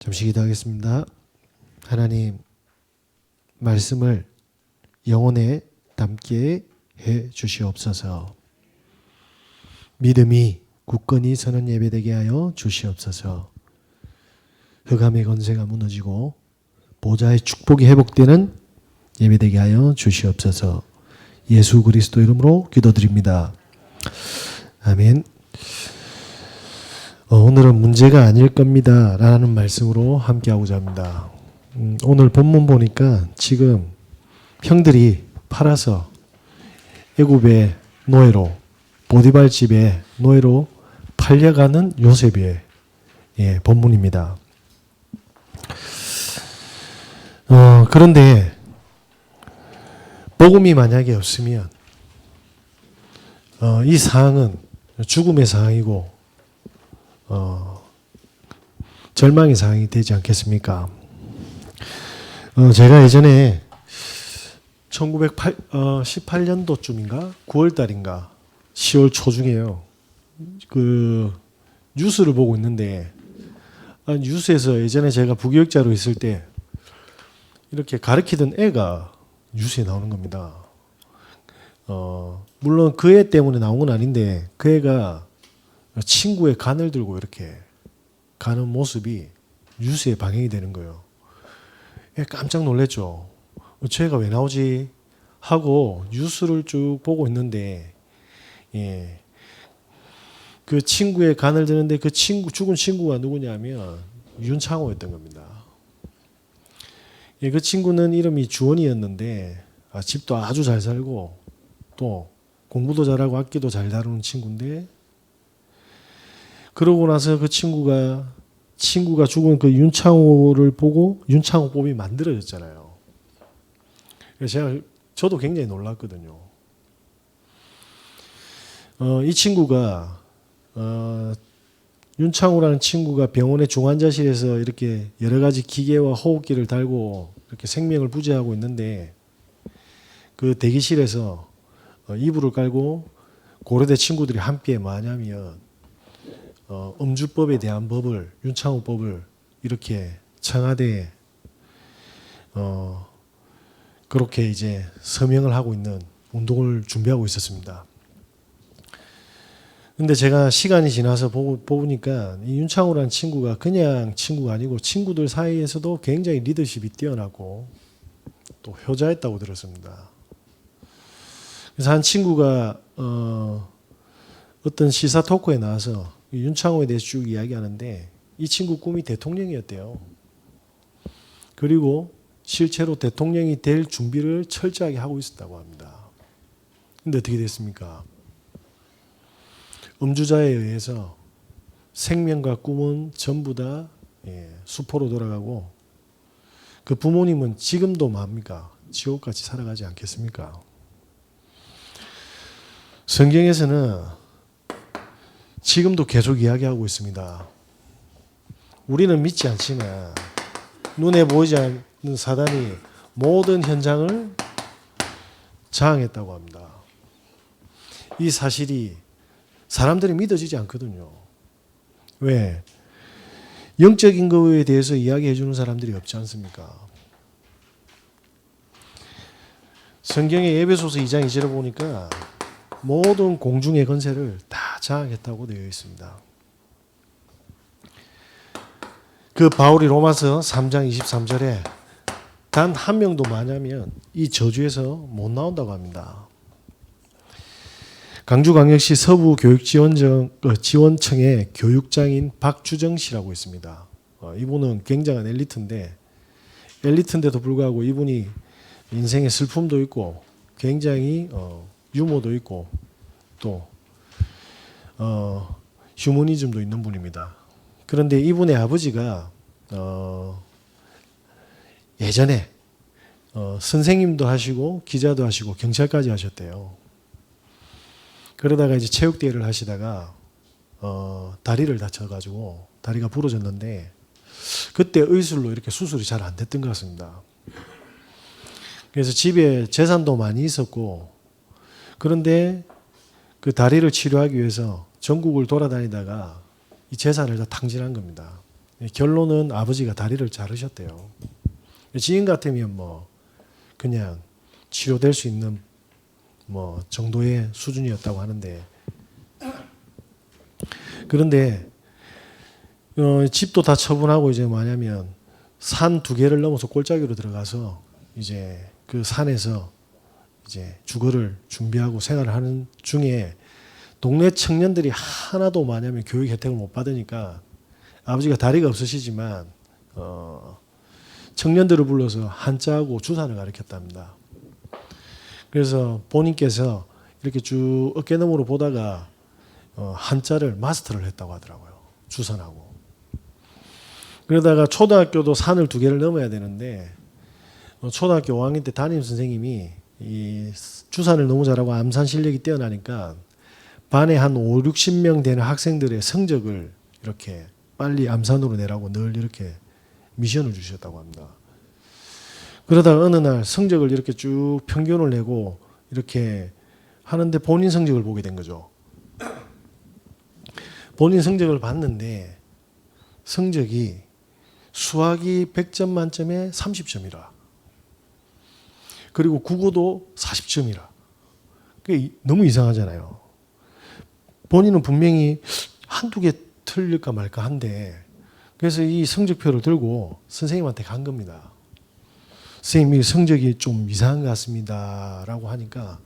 잠시 기도하겠습니다. 하나님, 말씀을 영혼에 담게 해 주시옵소서. 믿음이 굳건히 서는 예배되게 하여 주시옵소서. 흑암의 권세가 무너지고 보좌의 축복이 회복되는 예배되게 하여 주시옵소서. 예수 그리스도 이름으로 기도드립니다. 아멘. 오늘은 문제가 아닐 겁니다 라는 말씀으로 함께하고자 합니다. 오늘 본문 보니까 지금 형들이 팔아서 애굽의 노예로, 보디발 집의 노예로 팔려가는 요셉의 본문입니다. 그런데 복음이 만약에 없으면 이 상황은 죽음의 상황이고 절망의 상황이 되지 않겠습니까? 제가 예전에 1918년도쯤인가 9월달인가 10월 초중에요. 그 뉴스를 보고 있는데 뉴스에서 예전에 제가 부교육자로 있을 때 이렇게 가르치던 애가 뉴스에 나오는 겁니다. 물론 그 애 때문에 나온 건 아닌데 그 애가 친구의 간을 들고 이렇게 가는 모습이 뉴스에 방영이 되는 거예요. 깜짝 놀랐죠. 저 애가 왜 나오지? 하고 뉴스를 쭉 보고 있는데 그 친구의 간을 드는데 그 죽은 친구가 누구냐면 윤창호였던 겁니다. 그 친구는 이름이 주원이었는데 집도 아주 잘 살고 또 공부도 잘하고 악기도 잘 다루는 친구인데 그러고 나서 그 친구가 죽은 그 윤창호를 보고 윤창호법이 만들어졌잖아요. 그래서 저도 굉장히 놀랐거든요. 이 친구가 윤창호라는 친구가 병원의 중환자실에서 이렇게 여러 가지 기계와 호흡기를 달고 이렇게 생명을 부재하고 있는데 그 대기실에서 이불을 깔고 고려대 친구들이 함께 뭐하냐면 음주법에 대한 법을 윤창호법을 이렇게 청와대에 그렇게 이제 서명을 하고 있는 운동을 준비하고 있었습니다. 근데 제가 시간이 지나서 보니까 이 윤창호라는 친구가 그냥 친구가 아니고 친구들 사이에서도 굉장히 리더십이 뛰어나고 또 효자였다고 들었습니다. 그래서 한 친구가 어떤 시사 토크에 나와서 윤창호에 대해서 쭉 이야기하는데 이 친구 꿈이 대통령이었대요. 그리고 실제로 대통령이 될 준비를 철저하게 하고 있었다고 합니다. 근데 어떻게 됐습니까? 음주자에 의해서 생명과 꿈은 전부 다 수포로 돌아가고 그 부모님은 지금도 뭡니까? 지옥같이 살아가지 않겠습니까? 성경에서는 지금도 계속 이야기하고 있습니다. 우리는 믿지 않지만 눈에 보이지 않는 사단이 모든 현장을 장악했다고 합니다. 이 사실이 사람들이 믿어지지 않거든요. 왜? 영적인 거에 대해서 이야기해 주는 사람들이 없지 않습니까? 성경의 에베소서 2장 2절을 보니까 모든 공중의 권세를 다 장악했다고 되어 있습니다. 그 바울이 로마서 3장 23절에 단 한 명도 뭐냐면 이 저주에서 못 나온다고 합니다. 강주광역시 서부교육지원청의 교육장인 박주정 씨라고 있습니다. 이분은 굉장한 엘리트인데도 불구하고 이분이 인생의 슬픔도 있고 굉장히 유머도 있고 또 휴머니즘도 있는 분입니다. 그런데 이분의 아버지가 예전에 선생님도 하시고 기자도 하시고 경찰까지 하셨대요. 그러다가 이제 체육대회를 하시다가 다리를 다쳐가지고 다리가 부러졌는데 그때 의술로 이렇게 수술이 잘 안 됐던 것 같습니다. 그래서 집에 재산도 많이 있었고 그런데 그 다리를 치료하기 위해서 전국을 돌아다니다가 이 재산을 다 탕진한 겁니다. 결론은 아버지가 다리를 자르셨대요. 지금 같으면 뭐 그냥 치료될 수 있는 뭐 정도의 수준이었다고 하는데, 그런데 집도 다 처분하고 이제 뭐냐면 산 2개를 넘어서 골짜기로 들어가서 이제 그 산에서 이제 주거를 준비하고 생활을 하는 중에 동네 청년들이 하나도 뭐냐면 교육 혜택을 못 받으니까 아버지가 다리가 없으시지만 청년들을 불러서 한자하고 주산을 가르쳤답니다. 그래서 본인께서 이렇게 쭉 어깨너머로 보다가 한자를 마스터를 했다고 하더라고요. 주산하고. 그러다가 초등학교도 산을 2개를 넘어야 되는데 초등학교 5학년 때 담임 선생님이 이 주산을 너무 잘하고 암산 실력이 뛰어나니까 반에 한 5, 60명 되는 학생들의 성적을 이렇게 빨리 암산으로 내라고 늘 이렇게 미션을 주셨다고 합니다. 그러다가 어느 날 성적을 이렇게 쭉 평균을 내고 이렇게 하는데 본인 성적을 보게 된 거죠. 본인 성적을 봤는데 성적이 수학이 100점 만점에 30점이라. 그리고 국어도 40점이라. 그게 너무 이상하잖아요. 본인은 분명히 한두 개 틀릴까 말까 한데, 그래서 이 성적표를 들고 선생님한테 간 겁니다. 선생님이 성적이 좀 이상한 것 같습니다 라고 하니까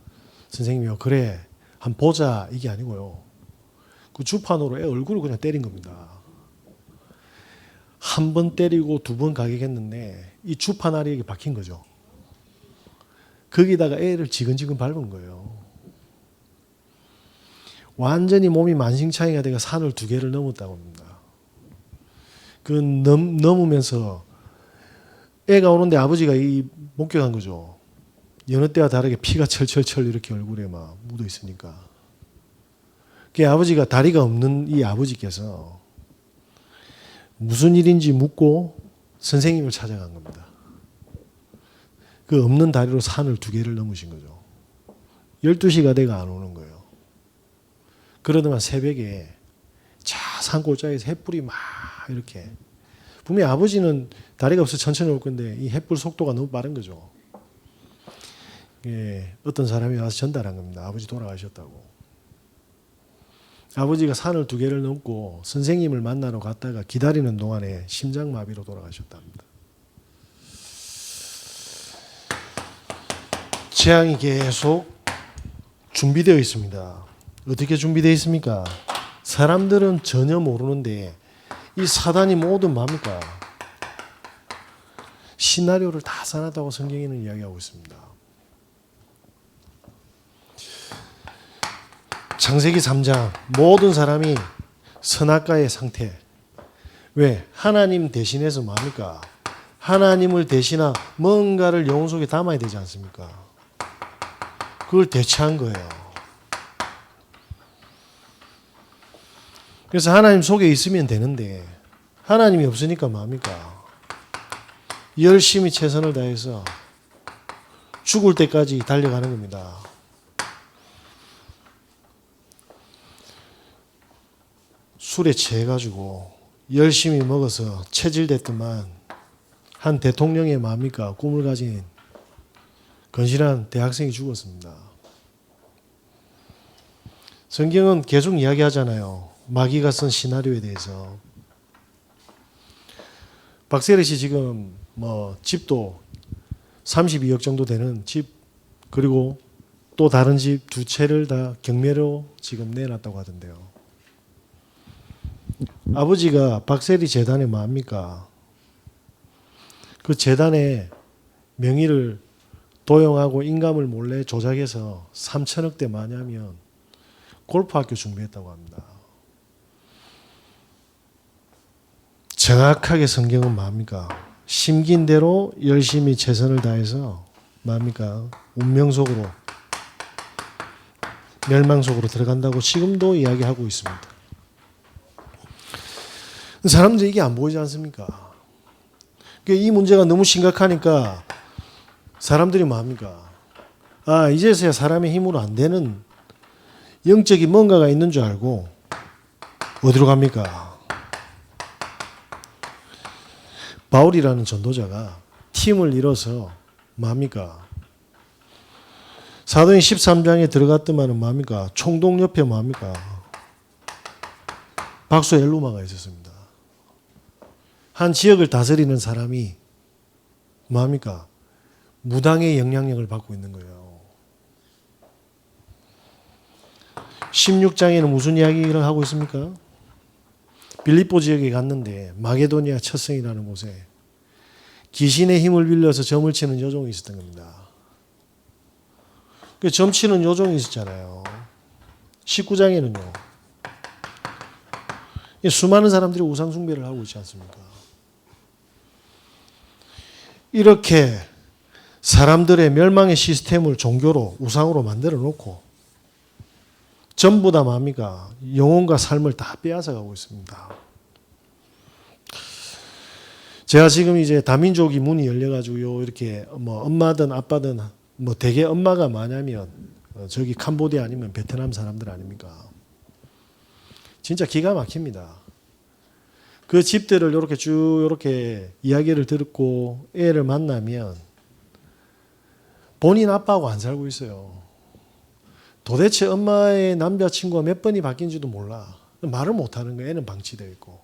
선생님이 그래 한번 보자 이게 아니고요, 그 주판으로 애 얼굴을 그냥 때린 겁니다. 한 번 때리고 2번 가격했는데 이 주판 아래에 박힌 거죠. 거기다가 애를 지근지근 밟은 거예요. 완전히 몸이 만신창이가 돼가 산을 2개를 넘었다고 합니다. 그 넘으면서 애가 오는데 아버지가 목격한 거죠. 여느 때와 다르게 피가 철철철 이렇게 얼굴에 막 묻어 있으니까. 그 아버지가 다리가 없는 이 아버지께서 무슨 일인지 묻고 선생님을 찾아간 겁니다. 그 없는 다리로 산을 2개를 넘으신 거죠. 12시가 돼가 안 오는 거예요. 그러더만 새벽에 산골짜기에서 햇불이 막 이렇게, 분명히 아버지는 다리가 없어서 천천히 올 건데 이 햇불 속도가 너무 빠른 거죠. 예, 어떤 사람이 와서 전달한 겁니다. 아버지 돌아가셨다고. 아버지가 산을 2개를 넘고 선생님을 만나러 갔다가 기다리는 동안에 심장마비로 돌아가셨답니다. 재앙이 계속 준비되어 있습니다. 어떻게 준비되어 있습니까? 사람들은 전혀 모르는데 이 사단이 모두 뭡니까? 시나리오를 다 써놨다고 성경에는 이야기하고 있습니다. 창세기 3장 모든 사람이 선악과의 상태. 왜? 하나님 대신해서 뭡니까? 하나님을 대신한 뭔가를 영혼 속에 담아야 되지 않습니까? 그걸 대체한 거예요. 그래서 하나님 속에 있으면 되는데 하나님이 없으니까 뭡니까? 열심히 최선을 다해서 죽을 때까지 달려가는 겁니다. 술에 취해가지고 열심히 먹어서 체질됐더만 한 대통령의 뭡니까? 꿈을 가진 건실한 대학생이 죽었습니다. 성경은 계속 이야기하잖아요. 마귀가 쓴 시나리오에 대해서. 박세리 씨 지금 뭐 집도 32억 정도 되는 집, 그리고 또 다른 집 2채를 다 경매로 지금 내놨다고 하던데요. 아버지가 박세리 재단에 뭡니까? 그 재단에 명의를 도용하고 인감을 몰래 조작해서 3천억대 마냐면 골프학교 준비했다고 합니다. 정확하게 성경은 뭡니까? 심긴 대로 열심히 최선을 다해서 뭡니까? 운명 속으로, 멸망 속으로 들어간다고 지금도 이야기하고 있습니다. 사람들이 이게 안 보이지 않습니까? 이 문제가 너무 심각하니까 사람들이 뭡니까? 이제서야 사람의 힘으로 안 되는 영적인 뭔가가 있는 줄 알고 어디로 갑니까? 바울이라는 전도자가 팀을 이뤄서 뭡니까? 사도행 13장에 들어갔더만은 뭡니까? 총독 옆에 뭡니까? 박수 엘루마가 있었습니다. 한 지역을 다스리는 사람이 뭡니까? 무당의 영향력을 받고 있는 거예요. 16장에는 무슨 이야기를 하고 있습니까? 빌립보 지역에 갔는데 마게도니아 첫 성이라는 곳에 귀신의 힘을 빌려서 점을 치는 여종이 있었던 겁니다. 그 점 치는 여종이 있었잖아요. 19장에는요. 수많은 사람들이 우상 숭배를 하고 있지 않습니까? 이렇게 사람들의 멸망의 시스템을 종교로 우상으로 만들어 놓고 전부 다 뭡니까? 영혼과 삶을 다 빼앗아 가고 있습니다. 제가 지금 이제 다민족이 문이 열려가지고요, 이렇게 뭐 엄마든 아빠든 뭐 대개 엄마가 뭐냐면 저기 캄보디아 아니면 베트남 사람들 아닙니까? 진짜 기가 막힙니다. 그 집들을 이렇게 쭉 이렇게 이야기를 듣고 애를 만나면 본인 아빠하고 안 살고 있어요. 도대체 엄마의 남자친구가 몇 번이 바뀐지도 몰라. 말을 못하는 거예요. 애는 방치되어 있고.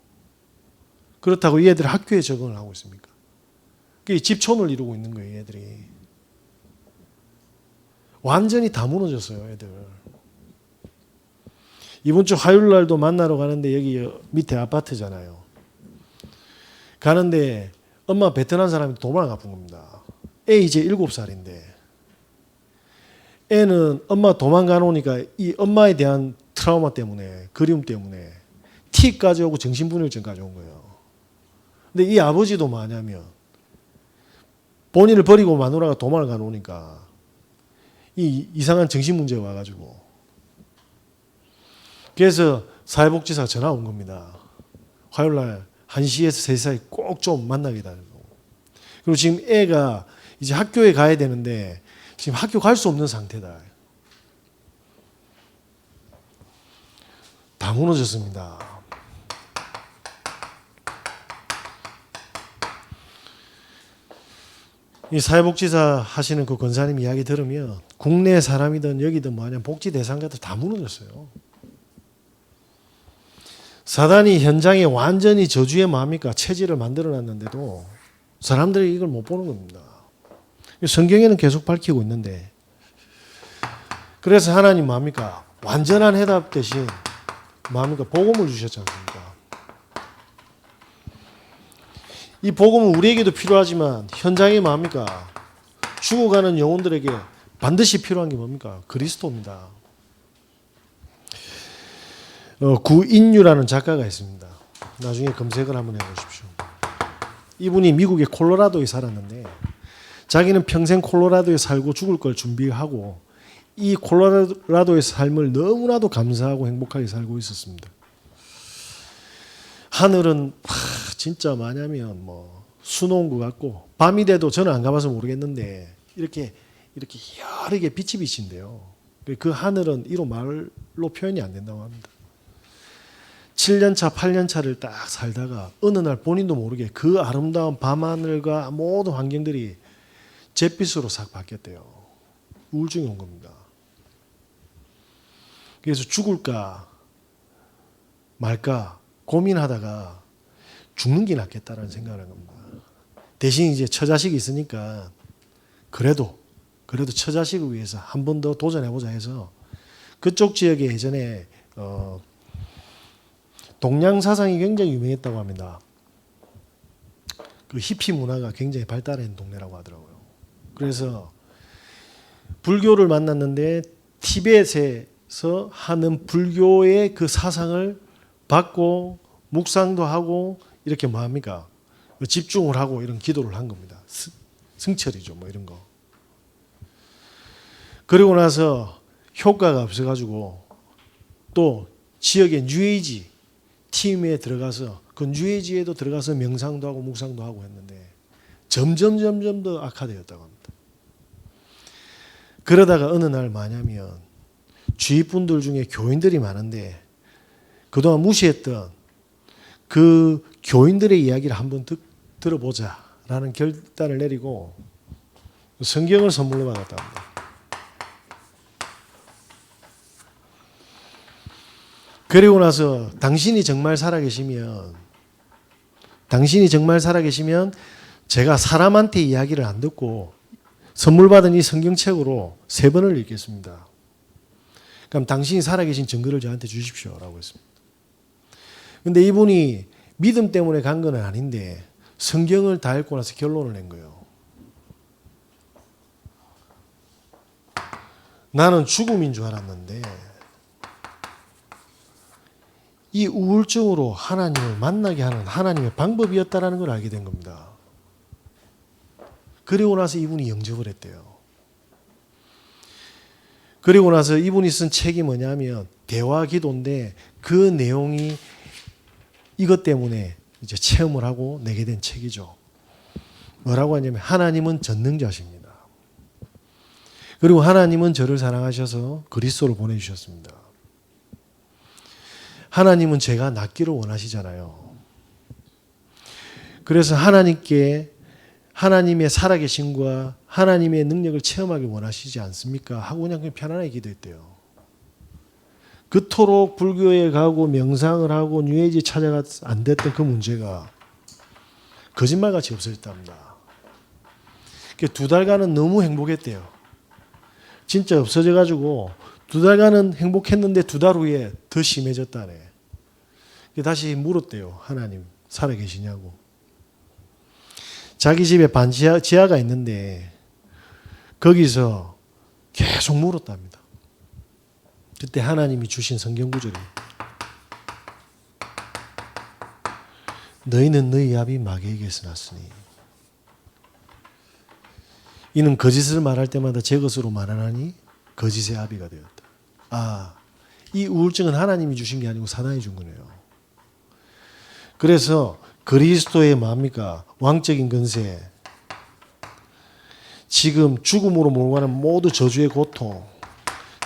그렇다고 이 애들이 학교에 적응을 하고 있습니까? 집촌을 이루고 있는 거예요. 애들이. 완전히 다 무너졌어요. 애들. 이번 주 화요일 날도 만나러 가는데 여기 밑에 아파트잖아요. 가는데 엄마 베트남 사람이 도망을 갚은 겁니다. 애 이제 7살인데 애는 엄마 도망가 놓으니까 이 엄마에 대한 트라우마 때문에, 그리움 때문에 T까지 오고 정신분열증까지 온 거예요. 근데 이 아버지도 뭐냐면 본인을 버리고 마누라가 도망을 가 놓으니까 이 이상한 정신문제가 와가지고 그래서 사회복지사가 전화 온 겁니다. 화요일날 1시에서 3시 사이 꼭 좀 만나게 달라고. 그리고 지금 애가 이제 학교에 가야 되는데 지금 학교 갈 수 없는 상태다. 다 무너졌습니다. 이 사회복지사 하시는 그 권사님 이야기 들으면 국내 사람이든 여기든 뭐냐면 복지 대상자들 다 무너졌어요. 사단이 현장에 완전히 저주의 뭡니까? 체질을 만들어놨는데도 사람들이 이걸 못 보는 겁니다. 성경에는 계속 밝히고 있는데 그래서 하나님 뭡니까? 완전한 해답 대신 뭡니까? 복음을 주셨지 않습니까? 이 복음은 우리에게도 필요하지만 현장에 뭡니까? 죽어가는 영혼들에게 반드시 필요한 게 뭡니까? 그리스도입니다. 구인유라는 작가가 있습니다. 나중에 검색을 한번 해보십시오. 이분이 미국의 콜로라도에 살았는데 자기는 평생 콜로라도에 살고 죽을 걸 준비하고 이 콜로라도의 삶을 너무나도 감사하고 행복하게 살고 있었습니다. 하늘은 진짜 뭐냐면 뭐 수놓은 것 같고 밤이 돼도 저는 안 가봐서 모르겠는데 이렇게 여러 개 빛이 비친대요. 그 하늘은 이로 말로 표현이 안 된다고 합니다. 7년차, 8년차를 딱 살다가 어느 날 본인도 모르게 그 아름다운 밤하늘과 모든 환경들이 잿빛으로 싹 바뀌었대요. 우울증이 온 겁니다. 그래서 죽을까 말까 고민하다가 죽는 게 낫겠다라는 생각을 한 겁니다. 대신 이제 처자식이 있으니까 그래도 처자식을 위해서 한 번 더 도전해보자 해서 그쪽 지역에 예전에 동양 사상이 굉장히 유명했다고 합니다. 그 히피 문화가 굉장히 발달한 동네라고 하더라고요. 그래서 불교를 만났는데 티벳에서 하는 불교의 그 사상을 받고 묵상도 하고 이렇게 뭐합니까? 집중을 하고 이런 기도를 한 겁니다. 승철이죠, 뭐 이런 거. 그리고 나서 효과가 없어가지고 또 지역의 뉴에이지 팀에 들어가서 그 뉴에이지에도 들어가서 명상도 하고 묵상도 하고 했는데 점점 더 악화되었다고 합니다. 그러다가 어느 날 뭐냐면 주위 분들 중에 교인들이 많은데 그동안 무시했던 그 교인들의 이야기를 한번 들어보자라는 결단을 내리고 성경을 선물로 받았다 합니다. 그리고 나서 당신이 정말 살아계시면 제가 사람한테 이야기를 안 듣고 선물 받은 이 성경책으로 3번을 읽겠습니다. 그럼 당신이 살아계신 증거를 저한테 주십시오라고 했습니다. 근데 이분이 믿음 때문에 간 건 아닌데 성경을 다 읽고 나서 결론을 낸 거예요. 나는 죽음인 줄 알았는데 이 우울증으로 하나님을 만나게 하는 하나님의 방법이었다는 걸 알게 된 겁니다. 그리고 나서 이분이 영접을 했대요. 그리고 나서 이분이 쓴 책이 뭐냐면 대화 기도인데 그 내용이 이것 때문에 이제 체험을 하고 내게 된 책이죠. 뭐라고 하냐면 하나님은 전능자십니다. 그리고 하나님은 저를 사랑하셔서 그리스도를 보내주셨습니다. 하나님은 제가 낫기를 원하시잖아요. 그래서 하나님께 하나님의 살아계심과 하나님의 능력을 체험하기 원하시지 않습니까? 하고 그냥 편안하게 기도했대요. 그토록 불교에 가고 명상을 하고 뉴에이지 찾아가 안 됐던 그 문제가 거짓말같이 없어졌답니다. 2달간은 너무 행복했대요. 진짜 없어져가지고 2달간은 행복했는데 2달 후에 더 심해졌다네. 다시 물었대요. 하나님 살아계시냐고. 자기 집에 지하가 있는데 거기서 계속 물었답니다. 그때 하나님이 주신 성경 구절이 너희는 너희 아비 마귀에게서 났으니 이는 거짓을 말할 때마다 제 것으로 말하나니 거짓의 아비가 되었다. 이 우울증은 하나님이 주신 게 아니고 사단이 준 거네요. 그래서 그리스도의 뭡니까? 왕적인 권세, 지금 죽음으로 몰고 가는 모든 저주의 고통,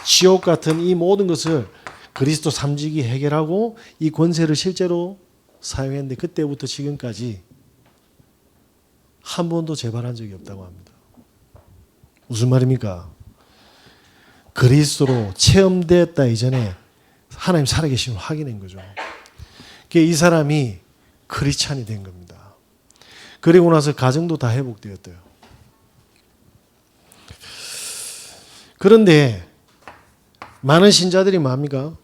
지옥 같은 이 모든 것을 그리스도 삼직이 해결하고 이 권세를 실제로 사용했는데 그때부터 지금까지 한 번도 재발한 적이 없다고 합니다. 무슨 말입니까? 그리스도로 체험되었다 이전에 하나님 살아계심을 확인한 거죠. 이 사람이 크리스찬이 된 겁니다. 그리고 나서 가정도 다 회복되었대요. 그런데 많은 신자들이 뭡니까?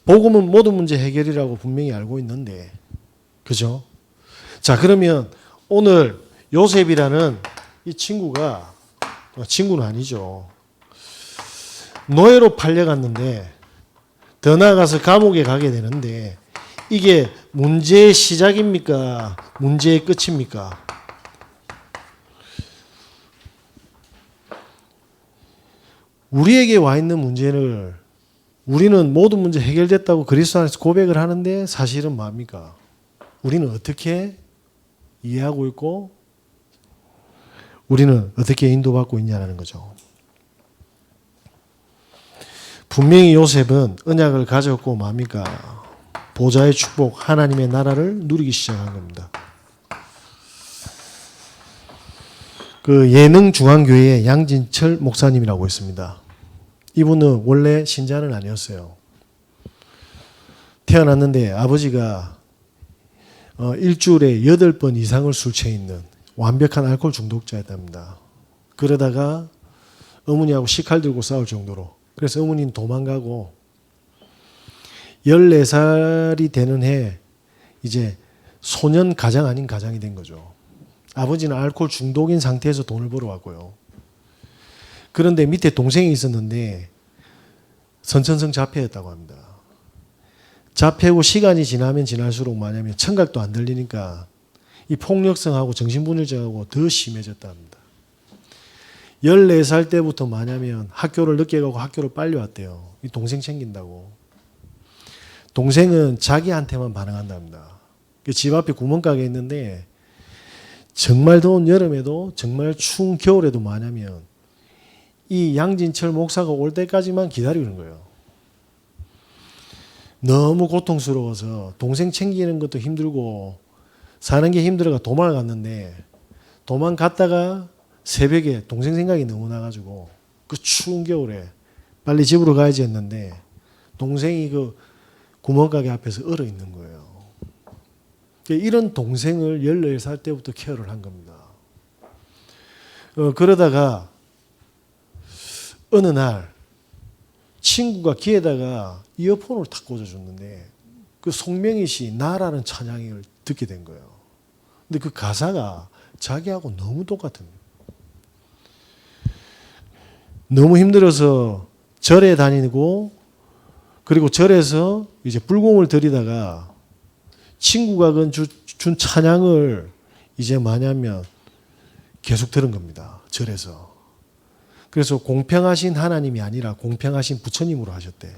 복음은 모든 문제 해결이라고 분명히 알고 있는데, 그죠? 자, 그러면 오늘 요셉이라는 이 친구가, 친구는 아니죠. 노예로 팔려갔는데, 더 나아가서 감옥에 가게 되는데, 이게 문제의 시작입니까? 문제의 끝입니까? 우리에게 와 있는 문제를 우리는 모든 문제 해결됐다고 그리스도 안에서 고백을 하는데 사실은 뭡니까? 우리는 어떻게 이해하고 있고 우리는 어떻게 인도받고 있냐는 거죠. 분명히 요셉은 언약을 가졌고 뭡니까? 보좌의 축복, 하나님의 나라를 누리기 시작한 겁니다. 그 예능중앙교회의 양진철 목사님이라고 있습니다. 이분은 원래 신자는 아니었어요. 태어났는데 아버지가 일주일에 8번 이상을 술 취해 있는 완벽한 알코올 중독자였답니다. 그러다가 어머니하고 식칼 들고 싸울 정도로. 그래서 어머니는 도망가고 14살이 되는 해 이제 소년 가장 아닌 가장이 된 거죠. 아버지는 알코올 중독인 상태에서 돈을 벌어왔고요. 그런데 밑에 동생이 있었는데 선천성 자폐였다고 합니다. 자폐고 시간이 지나면 지날수록 뭐냐면 청각도 안 들리니까 이 폭력성하고 정신분열증하고 더 심해졌다 합니다. 14살 때부터 뭐냐면 학교를 늦게 가고 학교를 빨리 왔대요. 이 동생 챙긴다고. 동생은 자기한테만 반응한답니다. 집 앞에 구멍가게 있는데 정말 더운 여름에도 정말 추운 겨울에도 뭐냐면 이 양진철 목사가 올 때까지만 기다리는 거예요. 너무 고통스러워서 동생 챙기는 것도 힘들고 사는 게 힘들어가 도망을 갔는데 도망갔다가 새벽에 동생 생각이 너무 나가지고 그 추운 겨울에 빨리 집으로 가야지 했는데 동생이 그 구멍가게 앞에서 얼어 있는 거예요. 이런 동생을 14살 때부터 케어를 한 겁니다. 그러다가 어느 날 친구가 귀에다가 이어폰을 탁 꽂아줬는데 그 송명희 씨 나라는 찬양을 듣게 된 거예요. 근데 그 가사가 자기하고 너무 똑같은 거예요. 너무 힘들어서 절에 다니고 그리고 절에서 이제 불공을 들이다가 친구가 준 찬양을 이제 뭐냐면 계속 들은 겁니다. 절에서. 그래서 공평하신 하나님이 아니라 공평하신 부처님으로 하셨대.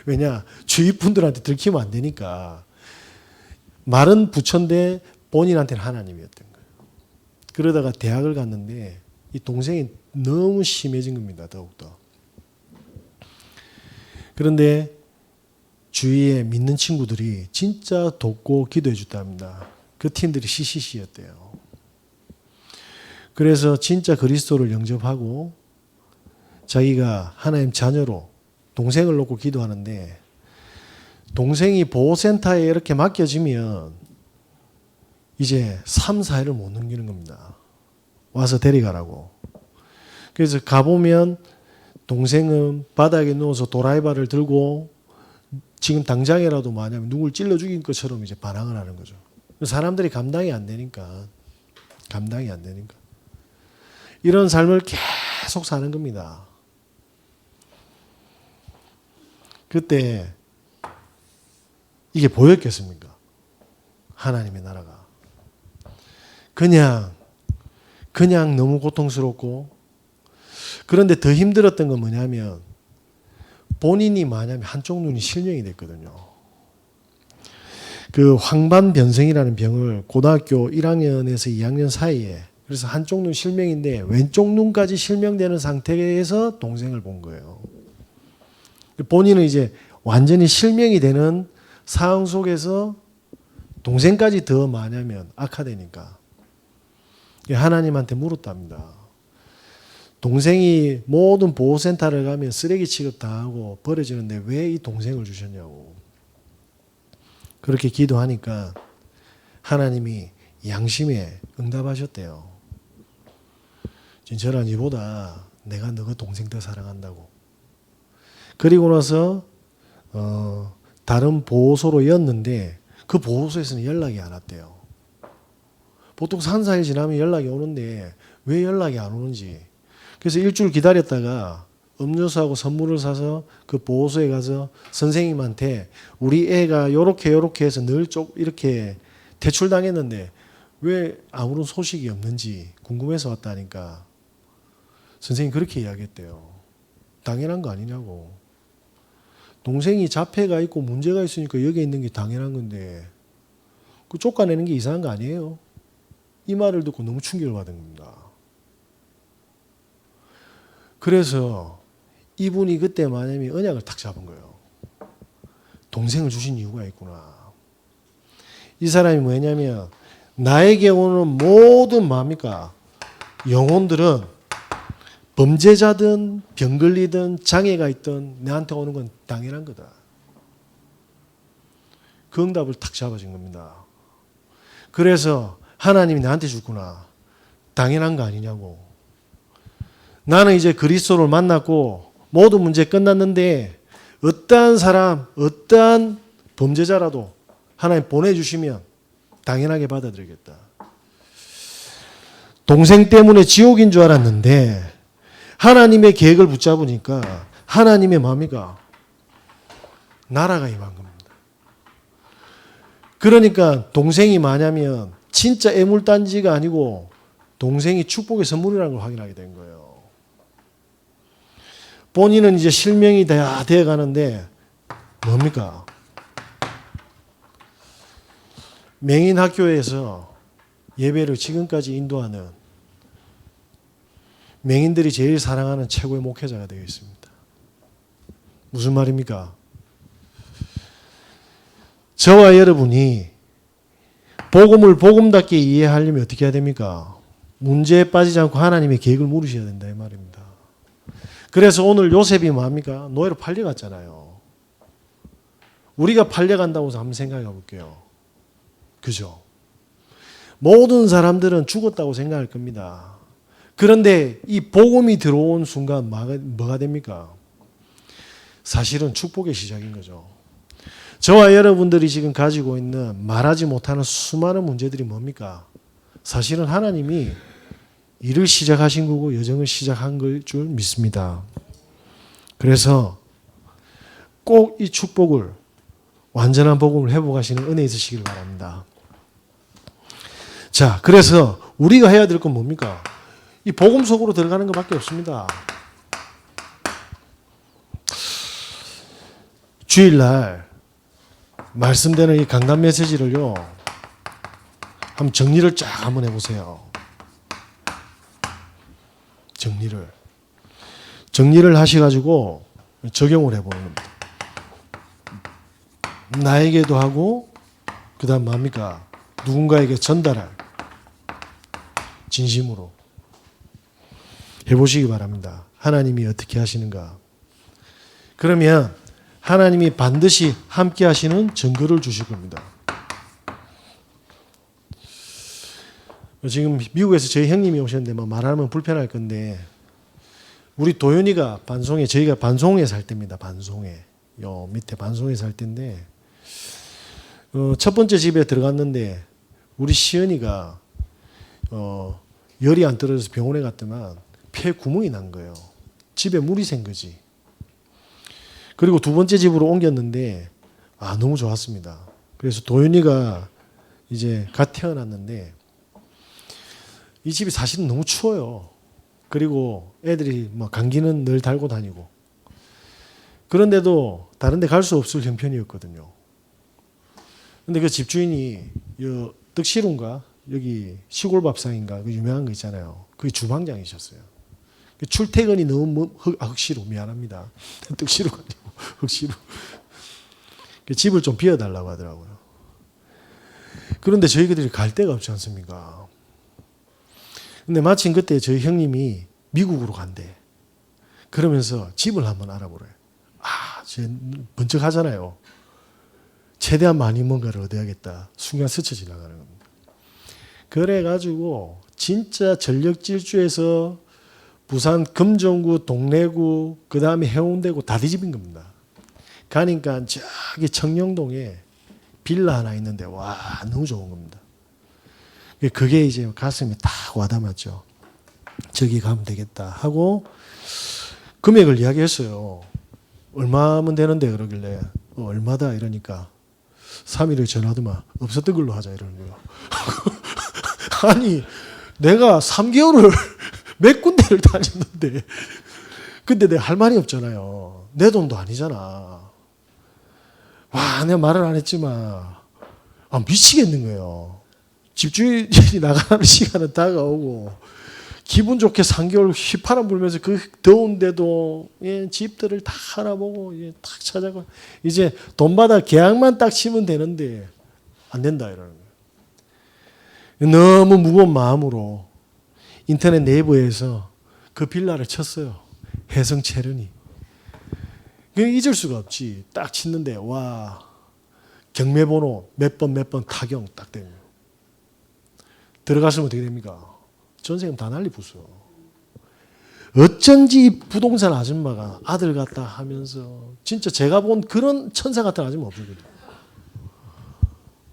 왜냐? 주위 분들한테 들키면 안 되니까. 말은 부처인데 본인한테는 하나님이었던 거예요. 그러다가 대학을 갔는데 이 동생이 너무 심해진 겁니다. 더욱더. 그런데 주위에 믿는 친구들이 진짜 돕고 기도해 줬답니다. 그 팀들이 CCC였대요. 그래서 진짜 그리스도를 영접하고 자기가 하나님 자녀로 동생을 놓고 기도하는데 동생이 보호센터에 이렇게 맡겨지면 이제 3, 4일을 못 넘기는 겁니다. 와서 데려가라고. 그래서 가보면 동생은 바닥에 누워서 도라이바를 들고 지금 당장이라도 만약에 누굴 찔러 죽인 것처럼 이제 반항을 하는 거죠. 사람들이 감당이 안 되니까. 이런 삶을 계속 사는 겁니다. 그때 이게 보였겠습니까? 하나님의 나라가. 그냥 너무 고통스럽고 그런데 더 힘들었던 건 뭐냐면 본인이 만약에 한쪽 눈이 실명이 됐거든요. 그 황반변성이라는 병을 고등학교 1학년에서 2학년 사이에 그래서 한쪽 눈 실명인데 왼쪽 눈까지 실명되는 상태에서 동생을 본 거예요. 본인은 이제 완전히 실명이 되는 상황 속에서 동생까지 더 많으면 악화되니까 하나님한테 물었답니다. 동생이 모든 보호센터를 가면 쓰레기 취급당하고 버려지는데 왜 이 동생을 주셨냐고. 그렇게 기도하니까 하나님이 양심에 응답하셨대요. 진철아 니보다 내가 너가 동생 더 사랑한다고. 그리고 나서 다른 보호소로였는데 그 보호소에서는 연락이 안 왔대요. 보통 3, 4일 지나면 연락이 오는데 왜 연락이 안 오는지. 그래서 일주일 기다렸다가 음료수하고 선물을 사서 그 보호소에 가서 선생님한테 우리 애가 요렇게 해서 늘 이렇게 퇴출당했는데 왜 아무런 소식이 없는지 궁금해서 왔다니까 선생님이 그렇게 이야기했대요. 당연한 거 아니냐고. 동생이 자폐가 있고 문제가 있으니까 여기 있는 게 당연한 건데 그 쫓아내는 게 이상한 거 아니에요? 이 말을 듣고 너무 충격을 받은 겁니다. 그래서 이분이 그때 만약에 언약을 탁 잡은 거예요. 동생을 주신 이유가 있구나. 이 사람이 뭐냐면 나에게 오는 모든 뭡니까? 영혼들은 범죄자든 병 걸리든 장애가 있든 내한테 오는 건 당연한 거다. 그 응답을 탁 잡아준 겁니다. 그래서 하나님이 나한테 줬구나. 당연한 거 아니냐고. 나는 이제 그리스도를 만났고 모든 문제 끝났는데 어떠한 사람, 어떠한 범죄자라도 하나님 보내주시면 당연하게 받아들이겠다. 동생 때문에 지옥인 줄 알았는데 하나님의 계획을 붙잡으니까 하나님의 마음이가 나라가 임한 겁니다. 그러니까 동생이 뭐냐면 진짜 애물단지가 아니고 동생이 축복의 선물이라는 걸 확인하게 된 거예요. 본인은 이제 실명이 되어 가는데 뭡니까? 맹인학교에서 예배를 지금까지 인도하는 맹인들이 제일 사랑하는 최고의 목회자가 되어 있습니다. 무슨 말입니까? 저와 여러분이 복음을 복음답게 이해하려면 어떻게 해야 됩니까? 문제에 빠지지 않고 하나님의 계획을 물으셔야 된다 이 말입니다. 그래서 오늘 요셉이 뭐합니까? 노예로 팔려갔잖아요. 우리가 팔려간다고 해서 한번 생각해 볼게요. 그죠? 모든 사람들은 죽었다고 생각할 겁니다. 그런데 이 복음이 들어온 순간 뭐가 됩니까? 사실은 축복의 시작인 거죠. 저와 여러분들이 지금 가지고 있는 말하지 못하는 수많은 문제들이 뭡니까? 사실은 하나님이 일을 시작하신 거고 여정을 시작한 걸 줄 믿습니다. 그래서 꼭 이 축복을 완전한 복음을 회복하시는 은혜 있으시길 바랍니다. 자, 그래서 우리가 해야 될 건 뭡니까? 이 복음 속으로 들어가는 것밖에 없습니다. 주일날 말씀되는 이 강단 메시지를요, 한번 정리를 쫙 한번 해보세요. 정리를 하셔가지고 적용을 해보는 겁니다. 나에게도 하고, 그 다음 뭡니까? 누군가에게 전달할 진심으로 해보시기 바랍니다. 하나님이 어떻게 하시는가? 그러면 하나님이 반드시 함께 하시는 증거를 주실 겁니다. 지금 미국에서 저희 형님이 오셨는데 뭐 말하면 불편할 건데, 우리 도윤이가 반송에, 저희가 반송에 살 때입니다. 반송에. 요 밑에 반송에 살 때인데, 첫 번째 집에 들어갔는데 우리 시은이가 열이 안 떨어져서 병원에 갔더만 폐에 구멍이 난 거예요. 집에 물이 샌 거지. 그리고 두 번째 집으로 옮겼는데 너무 좋았습니다. 그래서 도윤이가 이제 갓 태어났는데 이 집이 사실은 너무 추워요. 그리고 애들이 뭐 감기는 늘 달고 다니고, 그런데도 다른 데 갈 수 없을 형편이었거든요. 근데 그 집주인이 떡시루인가 여기 시골 밥상인가 그 유명한 거 있잖아요. 그게 주방장이셨어요. 출퇴근이 너무 흑시루, 미안합니다. 떡시루가 아니고 흑시루. 집을 좀 비워달라고 하더라고요. 그런데 저희들이 갈 데가 없지 않습니까? 근데 마침 그때 저희 형님이 미국으로 간대. 그러면서 집을 한번 알아보래요. 제 번쩍 하잖아요. 최대한 많이 뭔가를 얻어야겠다. 순간 스쳐 지나가는 겁니다. 그래가지고 진짜 전력질주에서 부산 금정구, 동래구, 그 다음에 해운대구 다 뒤집은 겁니다. 가니까 저기 청령동에 빌라 하나 있는데 와 너무 좋은 겁니다. 그게 이제 가슴에 딱 와닿았죠. 저기 가면 되겠다 하고 금액을 이야기했어요. 얼마면 되는데 그러길래 얼마다 이러니까 3일을 전화하더만 없었던 걸로 하자 이러는 거예요. 아니 내가 3개월을 몇 군데를 다녔는데 근데 내가 할 말이 없잖아요. 내 돈도 아니잖아. 와 내가 말을 안 했지만 미치겠는 거예요. 집주인이 나가는 시간은 다가오고 기분 좋게 3개월 휘파람 불면서 그 더운데도 집들을 다 알아보고 탁 찾아가 이제 돈 받아 계약만 딱 치면 되는데 안 된다 이러는 거예요. 너무 무거운 마음으로 인터넷 네이버에서 그 빌라를 쳤어요. 해성채련이. 잊을 수가 없지. 딱 치는데 와 경매번호 몇 번 타경 딱 되는 거예요. 들어갔으면 어떻게 됩니까? 전세금 다 난리 부숴. 어쩐지 부동산 아줌마가 아들 같다 하면서 진짜 제가 본 그런 천사 같은 아줌마 없거든요.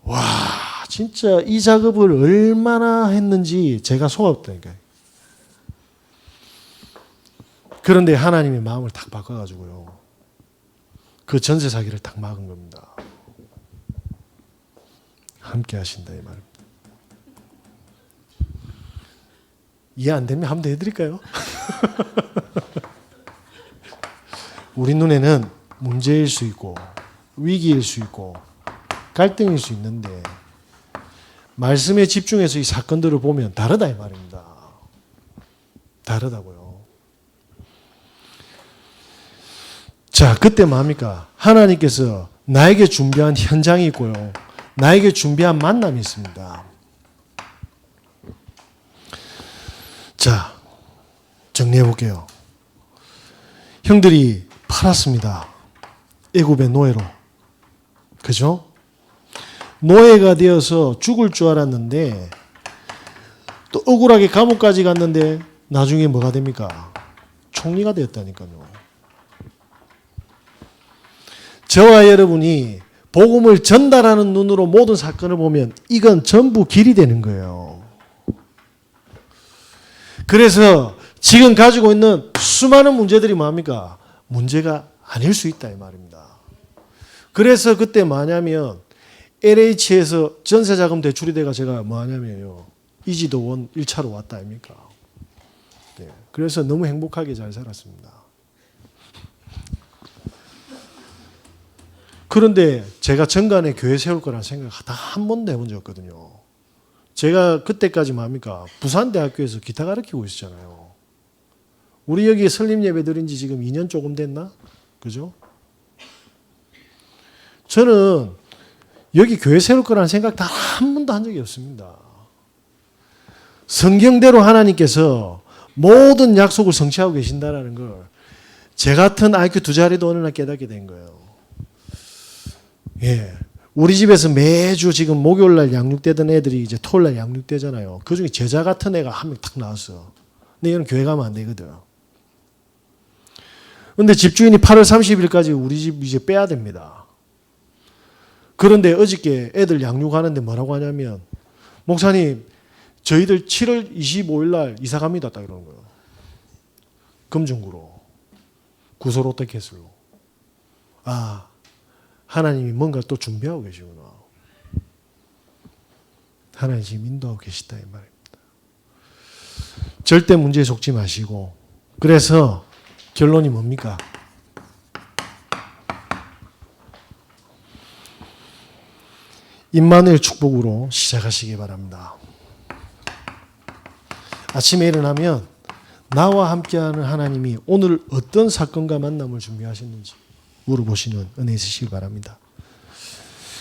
와 진짜 이 작업을 얼마나 했는지 제가 속았다니까요. 그런데 하나님이 마음을 딱 바꿔가지고요. 그 전세 사기를 딱 막은 겁니다. 함께 하신다 이 말입니다. 이해 안 되면 한번 더 해드릴까요? 우리 눈에는 문제일 수 있고 위기일 수 있고 갈등일 수 있는데 말씀에 집중해서 이 사건들을 보면 다르다 이 말입니다. 다르다고요. 자, 그때 뭡니까? 하나님께서 나에게 준비한 현장이 있고요. 나에게 준비한 만남이 있습니다. 자, 정리해 볼게요. 형들이 팔았습니다. 애굽의 노예로. 그죠? 노예가 되어서 죽을 줄 알았는데 또 억울하게 감옥까지 갔는데 나중에 뭐가 됩니까? 총리가 되었다니까요. 저와 여러분이 복음을 전달하는 눈으로 모든 사건을 보면 이건 전부 길이 되는 거예요. 그래서 지금 가지고 있는 수많은 문제들이 뭐합니까? 문제가 아닐 수 있다 이 말입니다. 그래서 그때 뭐냐면 LH에서 전세자금 대출이 돼가 제가 뭐하냐면요. 이지도원 1차로 왔다 아닙니까? 네. 그래서 너무 행복하게 잘 살았습니다. 그런데 제가 정관에 교회 세울 거라는 생각 다 한 번도 해본 적 없거든요. 제가 그때까지 뭐합니까? 부산대학교에서 기타 가르치고 있었잖아요. 우리 여기 설립 예배 드린 지 지금 2년 조금 됐나? 그죠? 저는 여기 교회 세울 거라는 생각 다 한 번도 한 적이 없습니다. 성경대로 하나님께서 모든 약속을 성취하고 계신다는 걸 제 같은 IQ 2자리도 어느 날 깨닫게 된 거예요. 예. 우리 집에서 매주 지금 목요일날 양육되던 애들이 이제 토요일날 양육되잖아요. 그 중에 제자 같은 애가 한 명 탁 나왔어. 근데 얘는 교회 가면 안 되거든. 근데 집주인이 8월 30일까지 우리 집 이제 빼야 됩니다. 그런데 어저께 애들 양육하는데 뭐라고 하냐면, 목사님, 저희들 7월 25일 날 이사 갑니다. 딱 이러는 거예요. 금중구로. 구소롯데캐슬로. 아, 하나님이 뭔가 또 준비하고 계시구나. 하나님 지금 인도하고 계시다 이 말입니다. 절대 문제에 속지 마시고, 그래서 결론이 뭡니까? 임마누엘 축복으로 시작하시기 바랍니다. 아침에 일어나면 나와 함께하는 하나님이 오늘 어떤 사건과 만남을 준비하셨는지 물어보시는 은혜 있으시길 바랍니다.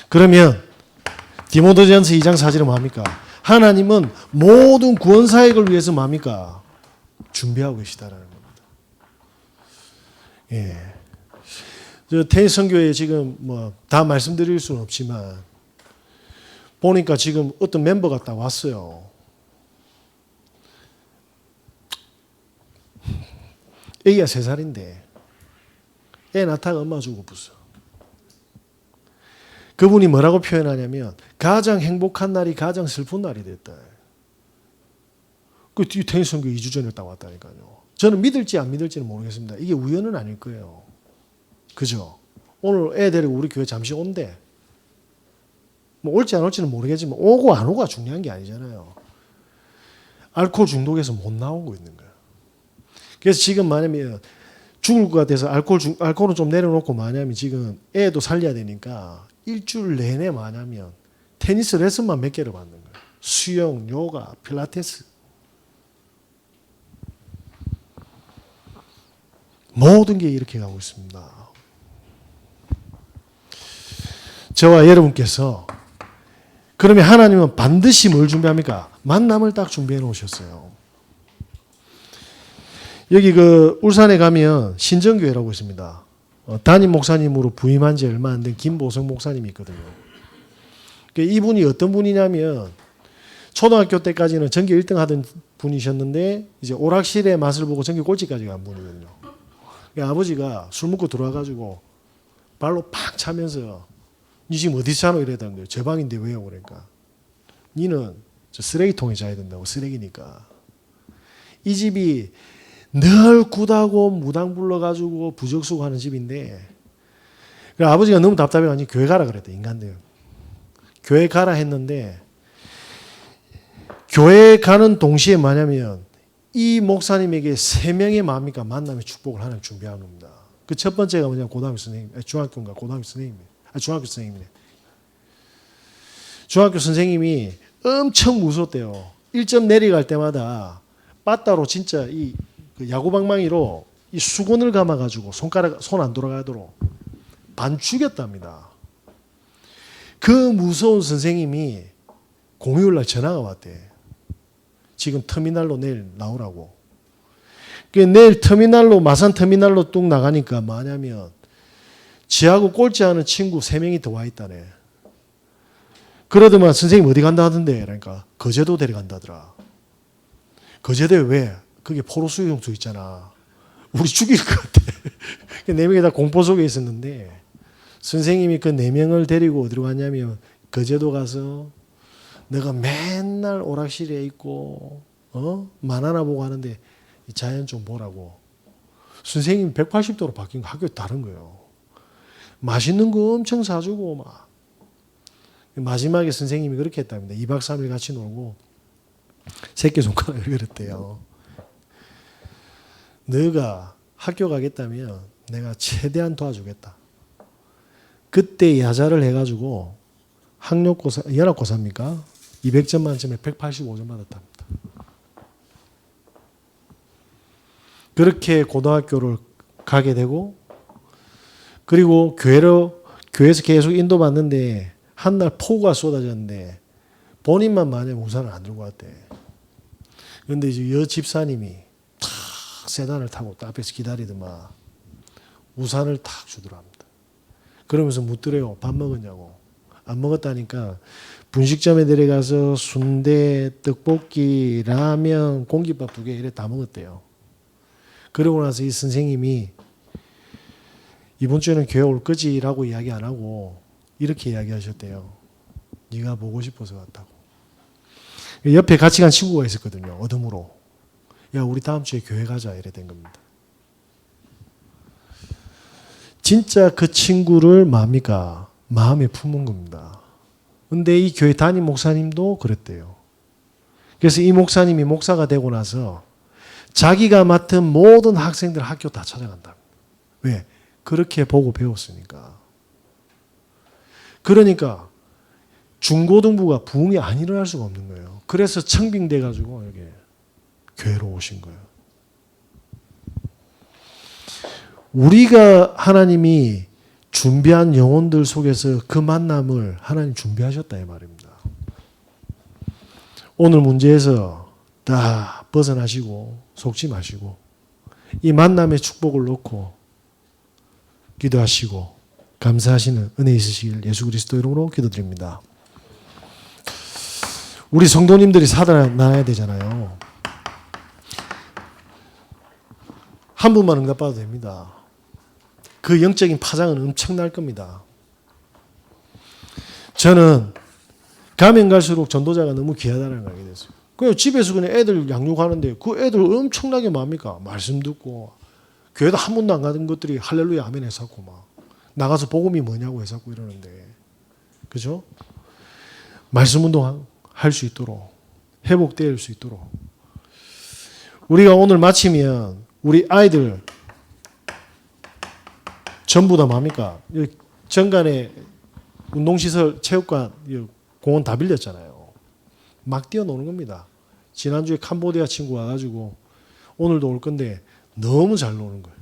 그러면 디모데전서 2장 4절은 뭡니까? 하나님은 모든 구원 사역을 위해서 뭡니까? 준비하고 계시다라는 겁니다. 예. 저 테니스 선교에 지금 뭐 다 말씀드릴 수는 없지만 보니까 지금 어떤 멤버가 딱 왔어요. 애기가 3살인데 애 낳다가 엄마 주고 bus어. 그분이 뭐라고 표현하냐면 가장 행복한 날이 가장 슬픈 날이 됐다. 그 테니스 선교 2주 전에 딱 왔다니까요. 저는 믿을지 안 믿을지는 모르겠습니다. 이게 우연은 아닐 거예요. 그죠? 오늘 애 데리고 우리 교회 잠시 온대. 뭐 올지 안 올지는 모르겠지만 오고 안 오고가 중요한 게 아니잖아요. 알코올 중독에서 못 나오고 있는 거예요. 그래서 지금 뭐냐면 죽을 것 같아서 알코올은 좀 내려놓고 뭐냐면 지금 애도 살려야 되니까 일주일 내내 뭐냐면 테니스 레슨만 몇 개를 받는 거예요. 수영, 요가, 필라테스. 모든 게 이렇게 가고 있습니다. 저와 여러분께서 그러면 하나님은 반드시 뭘 준비합니까? 만남을 딱 준비해 놓으셨어요. 여기 그 울산에 가면 신정교회라고 있습니다. 담임 목사님으로 부임한 지 얼마 안 된 김보성 목사님이 있거든요. 이분이 어떤 분이냐면 초등학교 때까지는 전교 1등 하던 분이셨는데 이제 오락실의 맛을 보고 전교 꼴찌까지 간 분이거든요. 아버지가 술 먹고 들어와가지고 발로 팍 차면서 니 지금 어디서 자노 이러다는 거예요. 제 방인데 왜요? 그러니까 니는 저 쓰레기통에 자야 된다고. 쓰레기니까. 이 집이 늘 굿하고 무당 불러가지고 부적수고 하는 집인데 아버지가 너무 답답해가지고 교회 가라 그랬대. 인간들. 교회 가라 했는데 교회 가는 동시에 뭐냐면 이 목사님에게 3명의 뭡니까? 만남의 축복을 하나님 준비하는 겁니다. 그 첫 번째가 뭐냐? 고등학교 선생님, 중학교인가? 고등학교 선생님이에요. 중학교 선생님이네. 중학교 선생님이 엄청 무섭대요. 1점 내려갈 때마다 빠따로 진짜 이 야구방망이로 이 수건을 감아가지고 손 안 돌아가도록 반죽였답니다. 그 무서운 선생님이 공휴일날 전화가 왔대. 지금 터미널로 내일 나오라고. 내일 터미널로, 마산 터미널로 뚝 나가니까 뭐냐면 지하고 꼴찌하는 친구 3명이 더 와 있다네. 그러더만 선생님 어디 간다 하던데. 그러니까 거제도 데려간다더라. 거제도에 왜? 그게 포로수용소 있잖아. 우리 죽일 것 같아. 4명이 다 공포 속에 있었는데 선생님이 그 4명을 데리고 어디로 갔냐면 거제도 가서 너가 맨날 오락실에 있고 만화나 보고 하는데 이 자연 좀 보라고. 선생님이 180도로 바뀐 거 학교 다른 거예요. 맛있는 거 엄청 사주고 막. 마지막에 선생님이 그렇게 했답니다. 2박 3일 같이 놀고 새끼손가락을 그렸대요. 너가 학교 가겠다면 내가 최대한 도와주겠다. 그때 야자를 해가지고 학력고사, 연합고사입니까? 200점 만점에 185점 받았답니다. 그렇게 고등학교를 가게 되고 그리고 교회에서 계속 인도받는데 한날 폭우가 쏟아졌는데 본인만 만약 우산을 안 들고 왔대. 그런데 이제 여 집사님이 탁 세단을 타고 앞에서 기다리더만 우산을 탁 주더랍니다. 그러면서 묻더래요. 밥 먹었냐고. 안 먹었다니까 분식점에 데려가서 순대, 떡볶이, 라면, 공깃밥 2개 이래 다 먹었대요. 그러고 나서 이 선생님이 이번 주에는 교회 올 거지라고 이야기 안 하고 이렇게 이야기하셨대요. 네가 보고 싶어서 왔다고. 옆에 같이 간 친구가 있었거든요. 어둠으로. 야 우리 다음 주에 교회 가자 이래 된 겁니다. 진짜 그 친구를 뭡니까? 마음에 품은 겁니다. 근데 이 교회 담임 목사님도 그랬대요. 그래서 이 목사님이 목사가 되고 나서 자기가 맡은 모든 학생들 학교 다 찾아간다. 왜? 그렇게 보고 배웠으니까. 그러니까 중고등부가 부흥이 안 일어날 수가 없는 거예요. 그래서 청빙돼 가지고 여기 교회로 오신 거예요. 우리가 하나님이 준비한 영혼들 속에서 그 만남을 하나님 준비하셨다 이 말입니다. 오늘 문제에서 다 벗어나시고 속지 마시고 이 만남의 축복을 놓고 기도하시고 감사하시는 은혜 있으시길 예수 그리스도 이름으로 기도드립니다. 우리 성도님들이 살아나야 되잖아요. 한 분만 응답받아도 됩니다. 그 영적인 파장은 엄청날 겁니다. 저는 가면 갈수록 전도자가 너무 귀하다는 걸 알게 됐어요. 그냥 집에서 그냥 애들 양육하는데 그 애들 엄청나게 뭡니까? 말씀 듣고 교회도 한 번도 안 가던 것들이 할렐루야 아멘 해서고 막 나가서 복음이 뭐냐고 해서고 이러는데 그죠? 말씀 운동 할 수 있도록 회복될 수 있도록 우리가 오늘 마치면 우리 아이들 전부 다 뭡니까? 정간에 운동시설, 체육관, 공원 다 빌렸잖아요. 막 뛰어노는 겁니다. 지난주에 캄보디아 친구 와가지고 오늘도 올 건데 너무 잘 노는 거예요.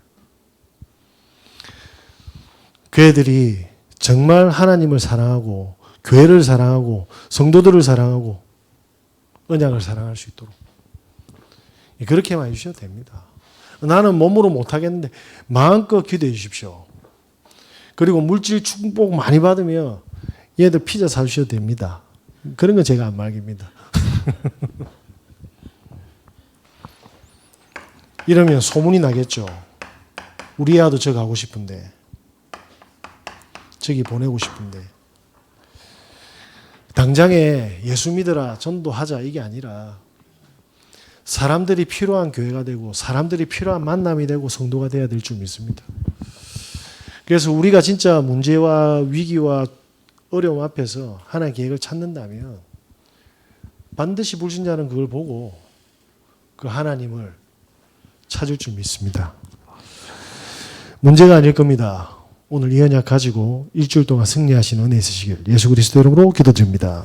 그 애들이 정말 하나님을 사랑하고 교회를 사랑하고 성도들을 사랑하고 언약을 사랑할 수 있도록 그렇게만 해주셔도 됩니다. 나는 몸으로 못하겠는데 마음껏 기도해 주십시오. 그리고 물질 축복 많이 받으면 얘들 피자 사주셔도 됩니다. 그런 건 제가 안 말깁니다. 이러면 소문이 나겠죠. 우리 아도 저 가고 싶은데 저기 보내고 싶은데 당장에 예수 믿어라 전도하자 이게 아니라 사람들이 필요한 교회가 되고 사람들이 필요한 만남이 되고 성도가 돼야 될 줄 믿습니다. 그래서 우리가 진짜 문제와 위기와 어려움 앞에서 하나님의 계획을 찾는다면 반드시 불신자는 그걸 보고 그 하나님을 찾을 줄 믿습니다. 문제가 아닐 겁니다. 오늘 이 언약 가지고 일주일 동안 승리하시는 은혜 있으시길 예수 그리스도 이름으로 기도드립니다.